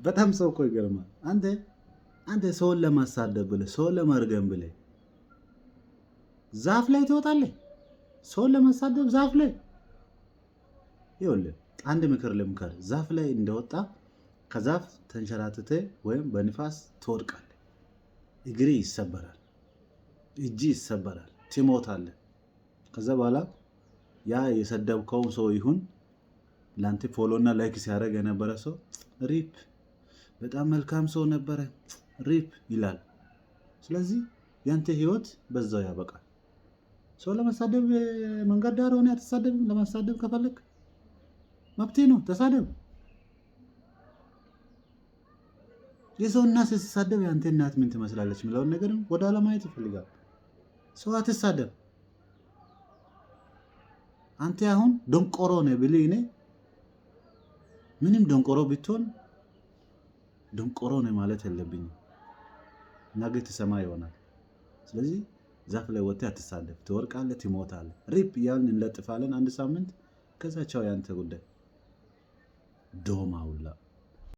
በጣም ሰው እኮ ይገርማል። አንተ ሰውን ለማሳደብ ብለህ ሰውን ለመርገም ብለህ ዛፍ ላይ ትወጣለህ። ሰውን ለማሳደብ ዛፍ ላይ ይኸውልህ፣ አንድ ምክር ልምከር። ዛፍ ላይ እንደወጣ ከዛፍ ተንሸራትተ ወይም በንፋስ ትወድቃለህ። እግሪ ይሰበራል፣ እጅ ይሰበራል፣ ትሞታለህ። ከዛ በኋላ ያ የሰደብከው ሰው ይሁን ለአንተ ፎሎና ላይክ ሲያደርግ የነበረ ሰው ሪፕ በጣም መልካም ሰው ነበረ ሪፕ ይላል። ስለዚህ ያንተ ህይወት በዛው ያበቃል። ሰው ለመሳደብ መንገድ ዳር ሆነ አትሳደብም። ለማሳደብ ከፈለክ መብቴ ነው፣ ተሳደብ። የሰው እናት ስትሳደብ የአንተ እናት ምን ትመስላለች የሚለውን ነገርም ወደ አለማየት ይፈልጋል። ሰው አትሳደብ። አንተ አሁን ደንቆሮ ነህ ብልህ እኔ ምንም ደንቆሮ ብትሆን ደንቆሮ ነህ ማለት የለብኝም። ነገ ትሰማ ይሆናል። ስለዚህ ዛፍ ላይ ወጥተህ አትሳደብ። ትወርቃለህ፣ ትሞታለህ። ሪፕ እያልን እንለጥፋለን 1 ሳምንት። ከዛ ቻው ያንተ ጉዳይ ዶማ ሁላ